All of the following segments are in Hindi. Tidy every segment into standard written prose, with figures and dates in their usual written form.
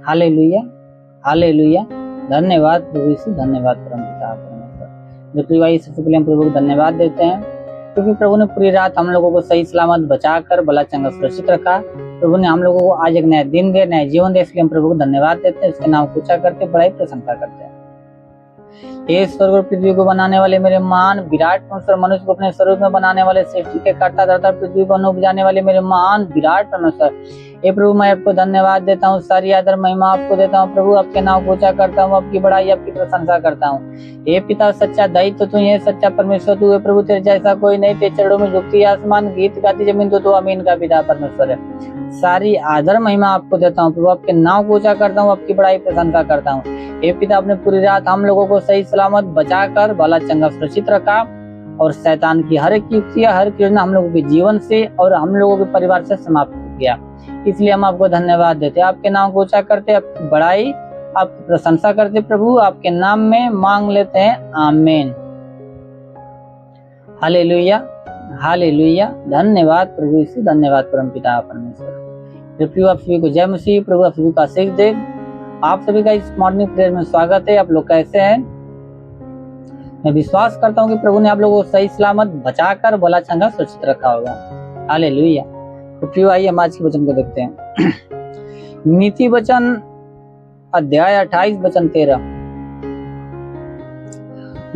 हालेलुया, हालेलुया। धन्यवाद प्रभु यीशु, धन्यवाद परमपिता परमेश्वर। जो प्रिय भाई, सबसे पहले हम प्रभु को धन्यवाद देते हैं क्योंकि प्रभु ने पूरी रात हम लोगों को सही सलामत बचाकर भला चंगा सुरक्षित रखा। प्रभु ने हम लोगों को आज एक नया दिन दिया, नया जीवन दिया, इसलिए हम प्रभु को धन्यवाद देते हैं, उसके नाम को ऊंचा करते, बड़ाई प्रशंसा करते हैं। हे स्वर्ग और पृथ्वी को बनाने वाले मेरे महान विराट परमेश्वर, मनुष्य को अपने स्वरूप में बनाने वाले, सृष्टि के कर्ता धर्ता पृथ्वी को उपजाने वाले मेरे महान विराट परमेश्वर, हे प्रभु मैं आपको धन्यवाद देता हूँ, सारी आदर महिमा आपको देता हूँ प्रभु, आपके नाम को ऊंचा करता हूँ, आपकी बड़ाई आपकी प्रशंसा करता हूँ। हे पिता सच्चा दायित्व तू है, सच्चा परमेश्वर तू है प्रभु, तेरे जैसा कोई नहीं, तेरे चरणों में झुकती आसमान, गीत गाती जमीन, तो तू अमीन का पिता परमेश्वर है। सारी आदर महिमा आपको देता हूँ प्रभु, आपके नाम को ऊंचा करता हूँ, आपकी बड़ाई प्रशंसा करता हूँ। हे पिता, अपने पूरी रात हम लोगों को सही सलामत बचाकर भला चंगा सुरक्षित रखा और शैतान की हर एक युक्तियां, हर एक योजना हम लोगों के जीवन से और हम लोगों के परिवार से समाप्त किया, इसलिए हम आपको धन्यवाद देते, आपके नाम को ऊंचा करते, आपकी बड़ाई आपकी प्रशंसा करते प्रभु, आपके नाम में मांग लेते हैं, आमीन। हालेलुया, हालेलुया। धन्यवाद प्रभु यीशु, धन्यवाद परमपिता परमेश्वर। प्रभु आप सभी को जय मसीह, प्रभु आप सभी को आशीष दे। आप सभी का इस मॉर्निंग प्रेयर में स्वागत है। आप लोग कैसे हैं? मैं विश्वास करता हूँ कि प्रभु ने आप लोगों को सही सलामत बचाकर भला चंगा सुरक्षित रखा होगा। हालेलुया। तो प्रिय आइए हम आज के वचन को देखते हैं। नीति वचन अध्याय 28 वचन 13।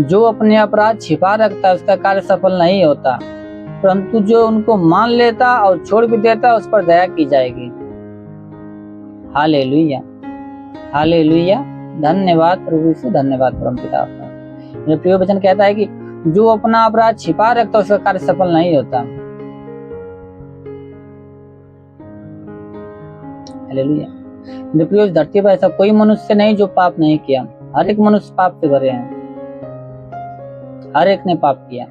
जो अपने अपराध छिपा रखता है उसका कार्य सफल नहीं होता, परंतु जो उनको मान लेता और छोड़ भी देता उस पर दया की जाएगी। हालेलुया, हालेलुया। धन्यवाद प्रभु यीशु, धन्यवाद परमपिता। मेरा प्रिय वचन कहता है कि जो अपना अपराध छिपा रखता है उसका कार्य सफल नहीं होता। हालेलुया। मेरे प्रिय, धरती पर ऐसा कोई मनुष्य नहीं जो पाप नहीं किया। हर एक मनुष्य पाप से भरे हैं, हर एक ने पाप किया।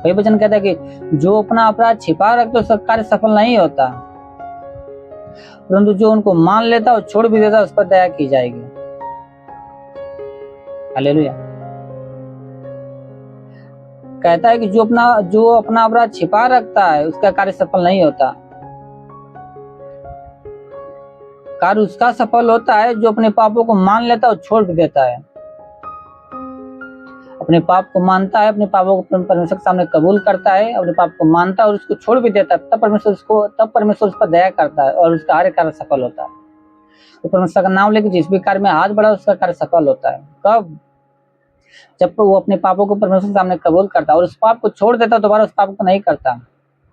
वही वचन कहता है कि जो अपना अपराध छिपा रखता है उसका कार्य सफल नहीं होता, परंतु जो उनको मान लेता और छोड़ भी देता उस पर दया की जाएगी। हालेलुया। कहता है कि जो अपना अपराध छिपा रखता है उसका कार्य सफल नहीं होता। कार्य उसका सफल होता है जो अपने पापों को मान लेता और छोड़ भी देता है। अपने पाप को मानता है, अपने पापों को परमेश्वर के सामने कबूल करता है, अपने पाप को मानता है और उसको छोड़ भी देता है, तब परमेश्वर उस पर दया करता है और उसका हर कार्य सफल होता है। तो परमेश्वर का नाम लेकर जिस भी कार्य में हाथ बढ़ा उसका कार्य सफल होता है। कब? जब वो अपने पापों को परमेश्वर के सामने कबूल करता है और उस पाप को छोड़ देता है, दोबारा उस पाप को नहीं करता,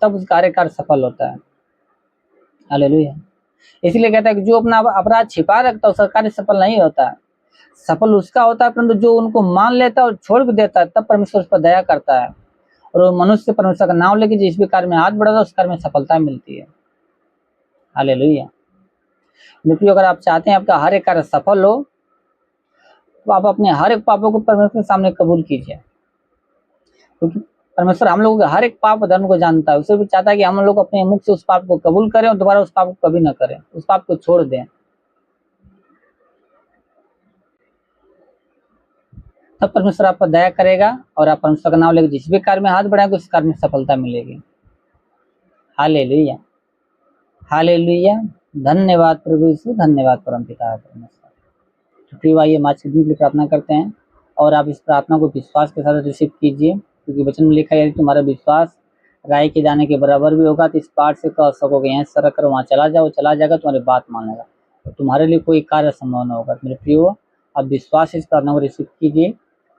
तब उसका कार्य सफल होता है। हालेलुया। इसलिए कहता है कि जो अपना अपराध छिपा रखता है उसका कार्य सफल नहीं होता है। सफल उसका होता है परंतु जो उनको मान लेता है और छोड़ भी देता है, तब परमेश्वर उस पर दया करता है और वो मनुष्य परमेश्वर का नाम लेके जिस भी कार्य में हाथ बढ़ाता है उस कार्य में सफलता मिलती है। हालेलुया। मित्रों, अगर आप चाहते हैं आपका हर एक कार्य सफल हो तो आप अपने हर एक पापों को परमेश्वर के सामने कबूल कीजिए, क्योंकि परमेश्वर हम लोगों के हर एक पाप धर्म को जानता है। उसे भी चाहता है कि हम लोग अपने मुख से उस पाप को कबूल करें और दोबारा उस पाप को कभी न करें, उस पाप को छोड़ दें, तब परमेश्वर आप पर दया करेगा और आप परमेश्वर का नाम लेकर जिस भी कार्य में हाथ बढ़ाएंगे उस कार्य में सफलता मिलेगी। हालेलुया, हालेलुया। धन्यवाद प्रभु यीशु, धन्यवाद परमपिता परमेश्वर। प्रिय भाई, हम आज के दिन के लिए प्रार्थना करते हैं और आप इस प्रार्थना को विश्वास के साथ रिसीव कीजिए, क्योंकि वचन में लिखा है यदि तुम्हारा विश्वास राई के दाने के बराबर भी होगा तो इस पार से कह सकोगे यहाँ सड़क कर वहाँ चला जाओ, चला जाएगा, तुम्हारी बात मानेगा, तो तुम्हारे लिए कोई कार्य संभव न होगा। मेरे प्रियो, आप विश्वास से इस प्रार्थना को रिसीव कीजिए,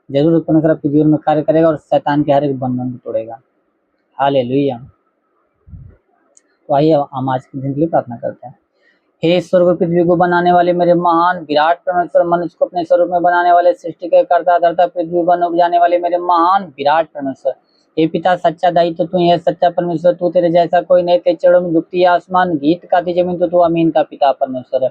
जरूर परमेश्वर आपके जीवन में कार्य करेगा और शैतान के हर एक बंधन को तोड़ेगा। हालेलुया। तो आइए हम आज के दिन के लिए प्रार्थना करते हैं। हे स्वर्ग और पृथ्वी को बनाने वाले मेरे महान विराट परमेश्वर, मनुष्य को अपने स्वरूप में बनाने वाले, सृष्टि के कर्ता धर्ता पृथ्वी वन उपजाने वाले मेरे महान विराट परमेश्वर, हे पिता सच्चा दायित्व तू है, सच्चा परमेश्वर तू, तेरे जैसा कोई नहीं, तेरे चरणों में झुकती है आसमान, गीत गाती जमीन, तो तू अमीन का पिता परमेश्वर है।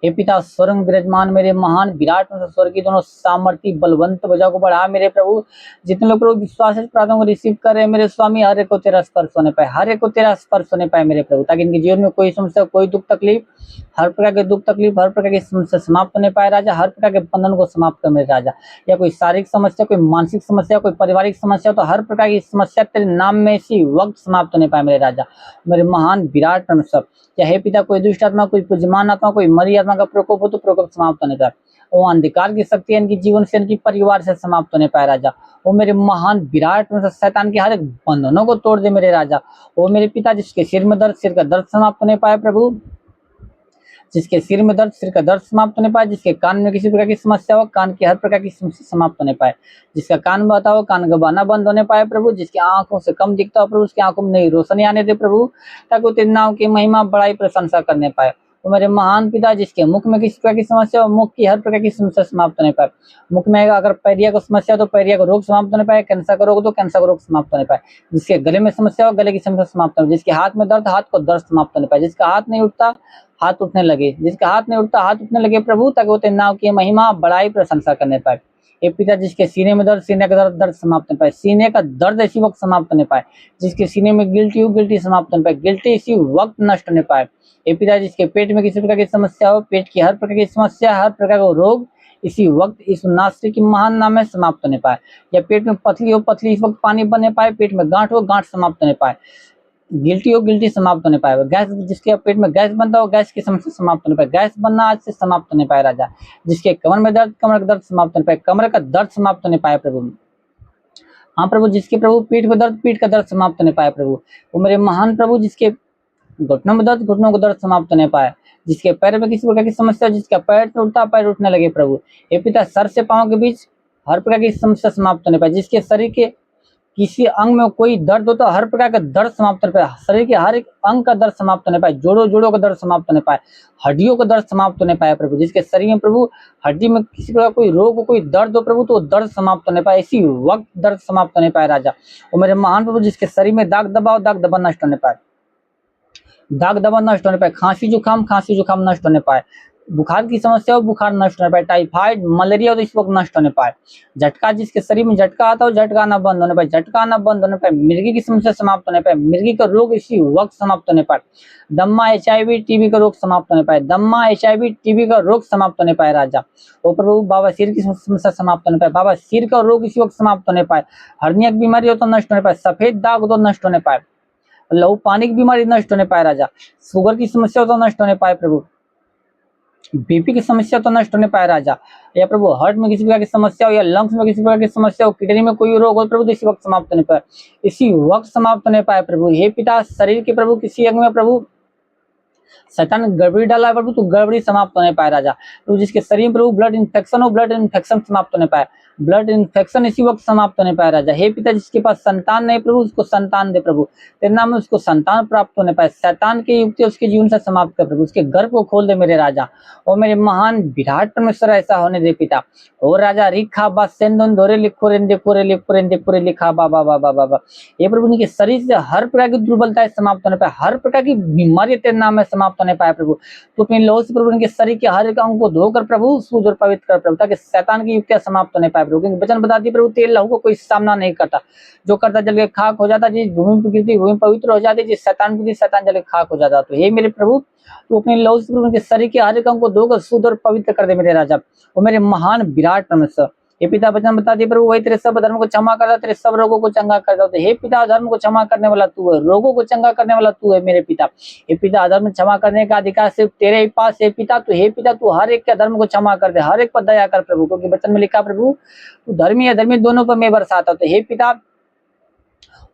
हे पिता स्वर्ग विराजमान मेरे महान विराट परमेश्वर, स्वर्ग की दोनों सामर्थी बलवंत भुजा को बढ़ा मेरे प्रभु। जितने लोग प्रभु विश्वास से प्रार्थना को रिसीव कर रहे हैं मेरे स्वामी, हर एक को तेरा स्पर्श होने पाए, हर एक को तेरा स्पर्श होने पाए मेरे प्रभु, ताकि इनके जीवन में कोई समस्या, कोई दुख तकलीफ, हर प्रकार के दुख तकलीफ, हर प्रकार की समस्या समाप्त होने पाए राजा, हर प्रकार के बंधन को समाप्त कर मेरे राजा। या कोई शारीरिक समस्या, कोई मानसिक समस्या, कोई पारिवारिक समस्या, तो हर प्रकार की समस्या तेरे नाम में इसी वक्त समाप्त होने पाए मेरे राजा, मेरे महान विराट परमेश्वर। या हे पिता, कोई दुष्ट आत्मा, कोई पूज्यमान आत्मा, कोई मरी आत्मा का प्रकोप हो तो प्रकोप समाप्त होने पाए। वो अंधकार की शक्ति इनकी जीवन से, इनकी परिवार से समाप्त होने पाए राजा। वो मेरे महान विराट परमेश्वर, शैतान के हर एक बंधनों को तोड़ दे मेरे राजा। वो मेरे पिता, जिसके सिर में दर्द, सिर का दर्द समाप्त होने पाए प्रभु, जिसके सिर में दर्द, सिर का दर्द समाप्त होने पाए, जिसके कान में किसी प्रकार की समस्या हो, कान की हर प्रकार की समस्या समाप्त होने पाए, जिसका कान बहता हो, कान गबाना बंद होने पाए प्रभु, जिसकी आंखों से कम दिखता हो प्रभु, उसकी आंखों में नई रोशनी आने दे प्रभु, ताकि वो तेरे नाम की महिमा बड़ाई प्रशंसा करने पाए। वो मेरे महान पिता, जिसके मुख में किसी प्रकार की समस्या हो, मुख की हर प्रकार की समस्या समाप्त होने पाए। मुख में अगर पैरिया को समस्या तो पैरिया को रोग समाप्त होने पाए, कैंसर का रोग तो कैंसर का रोग समाप्त होने पाए, जिसके गले में समस्या हो, गले की समस्या समाप्त होने, जिसके हाथ में दर्द, हाथ को दर्द समाप्त होने पाए, जिसका हाथ नहीं उठता हाथ उठने लगे, जिसका हाथ नहीं उठता हाथ उठने लगे प्रभु, ताकि वो तेरे नाम की महिमा बड़ाई प्रशंसा करने पाए। हे पिता, जिसके सीने में दर्द, सीने का दर्द समाप्त होने पाए, सीने का दर्द इसी वक्त समाप्त होने पाए, जिसके सीने में गिल्टी हो, गिल्टी समाप्त होने पाए, गिल्टी इसी वक्त नष्ट होने पाए। हे पिता, जिसके पेट में किसी प्रकार की समस्या हो, पेट की हर प्रकार की समस्या, हर प्रकार का रोग इसी वक्त इस नासरी की महान नाम में समाप्त होने पाए। या पेट में पथरी हो, पथरी इस वक्त पानी बनने पाए, पेट में गांठ हो, गांठ समाप्त होने पाए, गिल्टी हो, गिल्टी समाप्त होने पाए, गैस, जिसके पेट में गैस बनता हो, गैस की समस्या समाप्त होने पाए, गैस बनना आज से समाप्त होने पाए राजा। जिसके कमर में दर्द, कमर का दर्द समाप्त होने पाए, कमर का दर्द समाप्त होने पाए प्रभु। हाँ प्रभु, जिसके प्रभु पीठ में दर्द, पीठ का दर्द समाप्त होने पाए प्रभु। वो मेरे महान प्रभु, जिसके घुटनों में दर्द, घुटनों को दर्द समाप्त होने पाए, जिसके पैर में किसी प्रकार की समस्या, जिसका पैर टूटता पैर उठने लगे प्रभु। हे पिता, सर से पांव के बीच हर प्रकार की समस्या समाप्त होने पाए, जिसके शरीर के किसी अंग में कोई दर्द हो तो हर प्रकार का दर्द समाप्त होने पाए, शरीर के हर एक अंग का दर्द समाप्त होने पाए, जोड़ों जोड़ों का दर्द समाप्त होने पाए, हड्डियों का दर्द समाप्त होने पाए प्रभु। जिसके शरीर में प्रभु हड्डी में किसी प्रकार कोई रोग हो, कोई दर्द हो प्रभु, तो दर्द समाप्त होने पाए, इसी वक्त दर्द समाप्त होने पाए राजा। वो मेरे महान प्रभु, जिसके शरीर में दाग दबाव, दाग दबा नष्ट होने पाए, दाग दबा नष्ट होने पाए, खांसी जुकाम नष्ट होने पाए, बुखार की समस्या हो, बुखार नष्ट होने पाए, टाइफाइड मलेरिया हो तो इस वक्त नष्ट होने पाए, झटका, जिसके शरीर में झटका आता हो, झटका आना बंद होने पाए, झटका आना बंद होने पाए, मिर्गी की समस्या समाप्त होने पाए, मिर्गी का रोग इसी वक्त समाप्त होने पाए, दम्मा, HIV, टीबी का रोग समाप्त होने पाए, दम्मा, HIV, टीबी का रोग समाप्त होने पाए राजा। ओ प्रभु, बाबा सिर की समस्या समाप्त होने पाए, बाबा सिर का रोग इसी वक्त समाप्त होने पाए, हर्निया की बीमारी हो तो नष्ट होने पाए, सफेद दाग हो तो नष्ट होने पाए, लहू पानी की बीमारी नष्ट होने पाए राजा, शुगर की समस्या हो तो नष्ट होने पाए प्रभु, बीपी की समस्या तो नष्ट होने पाए राजा। या प्रभु, हार्ट में किसी प्रकार की समस्या हो, या लंग्स में किसी प्रकार की समस्या हो, किडनी में कोई रोग हो प्रभु, इसी वक्त समाप्त होने पाए, इसी वक्त समाप्त होने पाए प्रभु। हे पिता, शरीर के प्रभु किसी अंग में प्रभु शैतान गड़बड़ी डाला है प्रभु, तो गड़बड़ी समाप्त होने पाए राजा। तो जिसके शरीर में प्रभु ब्लड इन्फेक्शन हो, ब्लड इन्फेक्शन समाप्त होने पाए, ब्लड इन्फेक्शन इसी वक्त समाप्त होने पाए राजा। हे पिता, जिसके पास संतान नहीं प्रभु, उसको संतान दे प्रभु, तेरे नाम में उसको संतान प्राप्त होने पाए, शैतान की युक्ति उसके जीवन से समाप्त कर प्रभु, उसके गर्भ को खोल दे मेरे राजा। और मेरे महान विराट परमेश्वर, ऐसा होने दे पिता। ओ राजा, रिखा बा सेंदन धोरे लिखो रेंदे पूरे लिखा बाबा बाबा बाबा। ये प्रभु, उनके शरीर से हर प्रकार की दुर्बलताएं समाप्त होने पाए, हर प्रकार की बीमारी तेरे नाम में समाप्त होने पाए प्रभु। तो अपने लहू से प्रभु उनके शरीर के हर एक अंग को धोकर प्रभु शुद्ध और पवित्र कर प्रभु, ताकि शैतान की युक्तियां समाप्त होने पाए प्रभु। क्योंकि वचन बताती प्रभु, तेरे लहू को कोई सामना नहीं करता, जो करता जल के खाक हो जाता, जिस भूमि पर गिरती भूमि पवित्र हो जाती, जिस शैतान की शैतान जल के खाक हो जाता। तो हे मेरे प्रभु, तो अपने लहू से प्रभु उनके शरीर के हर एक अंग को धोकर शुद्ध और पवित्र कर दे मेरे राजा। वो मेरे महान विराट परमेश्वर, हे पिता, वचन बता दे प्रभु, वही तेरे सब धर्म को क्षमा करता, तेरे सब रोगों को चंगा करता। तो हे पिता, धर्म को क्षमा करने वाला तू है, रोगों को चंगा करने वाला तू है मेरे पिता। हे पिता, धर्म क्षमा करने का अधिकार सिर्फ तेरे ही पास है पिता। तो हे पिता, तू हर एक के धर्म को क्षमा कर दे, हर एक पर दया कर प्रभु, क्योंकि वचन में लिखा प्रभु, तू धर्मी है धर्मी दोनों पर मैं बरसाता। तो हे पिता,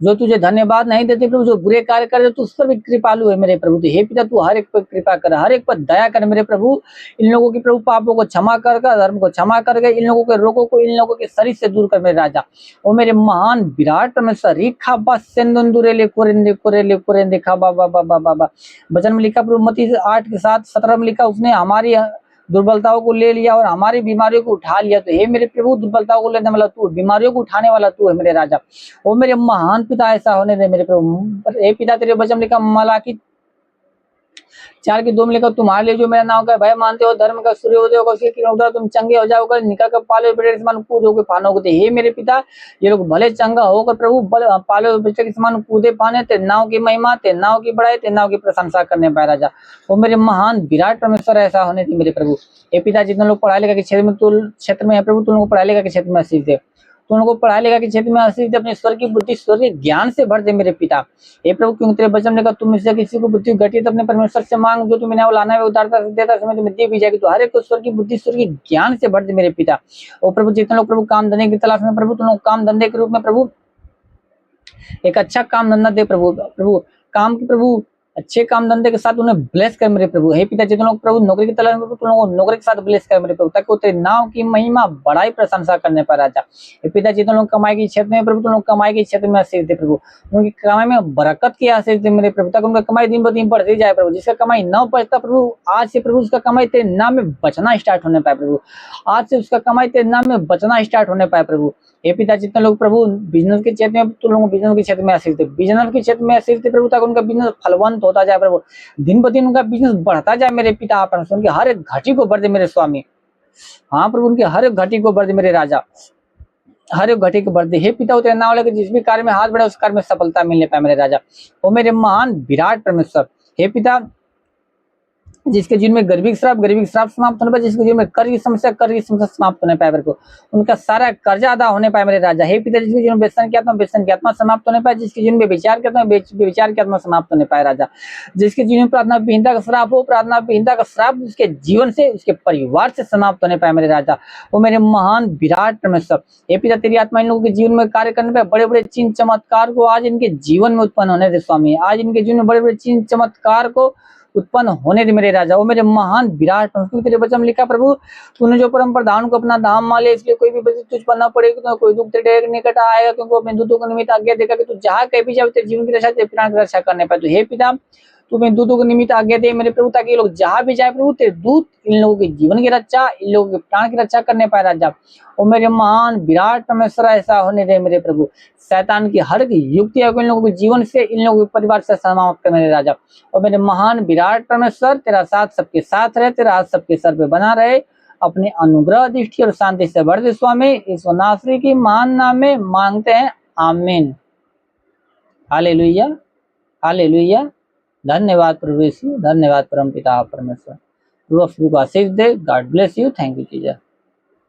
जो तुझे धन्यवाद नहीं देते प्रभु, जो बुरे कार्य करे तू उस पर भी कृपालु है मेरे प्रभु। तो हे पिता, तू हर एक पर कृपा कर, हर एक पर दया कर मेरे प्रभु। इन लोगों के प्रभु पापों को क्षमा कर, धर्म को क्षमा कर, इन लोगों के रोगों को इन लोगों के शरीर से दूर कर मेरे राजा। वो मेरे महान विराट परमेश्वर, रिखा बस सेंदुरे ले कोरेंदे खा बाबा बाबा बाबा। वचन में लिखा प्रभु, मत्ती 8:7-17 में लिखा, उसने हमारी दुर्बलताओं को ले लिया और हमारी बीमारियों को उठा लिया। तो हे मेरे प्रभु, दुर्बलताओं को लेने वाला तू, बीमारियों को उठाने वाला तू है मेरे राजा। ओ मेरे महान पिता, ऐसा होने दे मेरे प्रभु। हे पिता, तेरे वचन लिखा मलाकी 4:2 में लिखा, तुम्हारे लिए जो मेरा नाम का भय मानते हो, धर्म का सूर्योदय होगा, उसके किरणों द्वारा तुम चंगे हो जाओगे, निकल कर पाले बेटे के समान कूदोगे फानोगे। हे मेरे पिता, ये लोग भले चंगा होकर प्रभु पाले बेटे के समान कूदे पाने, तेरे नाम की महिमा, तेरे नाम की बड़ाई, तेरे नाम की प्रशंसा करने पाए राजा। वो मेरे महान विराट परमेश्वर, ऐसा होने थे मेरे प्रभु। हे पिता, जितने लोग पढ़ाई लिखा के क्षेत्र में है प्रभु, तुम लोग पढ़ाई लिखा के क्षेत्र में आशीष दे। तू उनको पढ़ाई लिखा के क्षेत्र में आशीष दे, अपने स्वर की बुद्धि स्वर के ज्ञान से भर दे मेरे पिता। हे प्रभु, क्योंकि तेरे वचन ने कहा तुम इससे किसी को बुद्धि घटी है तो अपने परमेश्वर से मांग, जो तुम्हें वो लाना है उदारता देता समय तुम्हें दी भी जाएगी। तो हर एक को स्वर की बुद्धि स्वर की ज्ञान से भर दे मेरे पिता। और प्रभु जितने लोग प्रभु काम धंधे की तलाश में प्रभु, तुम लोग काम धंधे के रूप में प्रभु एक अच्छा काम धंधा दे प्रभु। प्रभु काम की प्रभु अच्छे काम धंधे के साथ उन्हें ब्लेस कर मेरे प्रभु। हे पिता, जितने लोग प्रभु नौकरी की तलाश में प्रभु, तुम लोगों को नौकरी के साथ ब्लेस कर मेरे प्रभु, ताकि वो तेरे नाम की महिमा बड़ाई प्रशंसा करने पर राजा। हे पिता, जितने लोग कमाई के क्षेत्र में प्रभु, तुम लोग कमाई के क्षेत्र में आशीष दे प्रभु, उनकी कमाई में बरकत की आशीष दे मेरे प्रभु, ताकि उनका कमाई दिन ब दिन बढ़ती जाए प्रभु। जिसका कमाई न बचता प्रभु, आज से प्रभु उसका कमाई तेरे नाम में बचना स्टार्ट होने पाए प्रभु, आज से उसका कमाई तेरे नाम में बचना स्टार्ट होने पाए प्रभु। हे पिता, जितने लोग प्रभु बिजनेस के क्षेत्र में, तुम लोगों बिजनेस के क्षेत्र में आशीष दे, बिजनेस के क्षेत्र में आशीष दे प्रभु, ताकि उनका बिजनेस फलवंत होता जाए प्रभु, दिन ब दिन उनका बिजनेस बढ़ता जाए मेरे पिता। परमेश्वर उनकी हर एक घाटी को भर दे मेरे स्वामी। हाँ प्रभु, उनकी हर एक घाटी को भर दे मेरे राजा, हर एक घाटी को भर दे। हे पिता, तेरे नाम लेकर जिस भी कार्य में हाथ बढ़े उस कार्य में सफलता मिलने पाए मेरे राजा। ओ मेरे महान विराट परमेश्वर, हे पिता, जिसके जीवन में गरीबी श्राप समाप्त होने पाए, जिसके जीवन में कर्ज की समस्या समाप्त होने पाए मेरे को, उनका सारा कर्जा अदा होने पाए मेरे राजा। हे पिता, जिसके जीवन में व्यसन की आत्मा समाप्त होने पाए, जिसके जीवन में विचार की आत्मा समाप्त होने पाए राजा। जिसके जीवन में प्रार्थना विहीनता का श्राप हो, प्रार्थना विहीनता का श्राप उसके जीवन से उसके परिवार से समाप्त होने पाए मेरे राजा। वो मेरे महान विराट परमेश्वर, हे पिता, तेरी आत्मा इन लोगों के जीवन में कार्य करने पर बड़े बड़े चिन्ह चमत्कार को आज इनके जीवन में उत्पन्न होने दे स्वामी। आज इनके जीवन में बड़े बड़े चिन्ह चमत्कार को उत्पन्न होने दे मेरे राजा। वो मेरे महान विराट, क्योंकि तेरे वचन लिखा प्रभु, तूने जो परम प्रधान को अपना धाम मान लिया, इसलिए कोई भी बच्चे तुझ पर न पड़ेगी, तो कोई दुख तेरे निकट आएगा, क्योंकि अपने दूतों को निमित्त आज्ञा देगा कि तू जहाँ कहीं भी जाए तेरे जीवन की रक्षा, तेरे प्राण की रक्षा करने पाए। तो हे पिता, तू अपने दूतों को निमित्त आज्ञा दे मेरे प्रभु, ताकि ये लोग जहाँ भी जाए प्रभु, तेरे दूत इन लोगों के जीवन की रक्षा, इन लोगों के प्राण की रक्षा करने पाए राजा। और मेरे महान विराट परमेश्वर, ऐसा होने दे मेरे प्रभु। शैतान की हर एक युक्ति इन लोगों के जीवन से, इन लोगों के परिवार से समाप्त कर मेरे राजा। और मेरे महान विराट परमेश्वर, तेरा साथ सबके साथ रहे, तेरा हाथ सबके सर पे बना रहे, अपने अनुग्रह दृष्टि और शांति से भर दे स्वामी। इस नासरी की महान नाम में मांगते हैं, आमीन। हालेलुया, हालेलुया। धन्यवाद प्रभु यीशु, धन्यवाद परम पिता परमेश्वर। प्रभु को आशीष दे। God bless you. Thank you Jesus.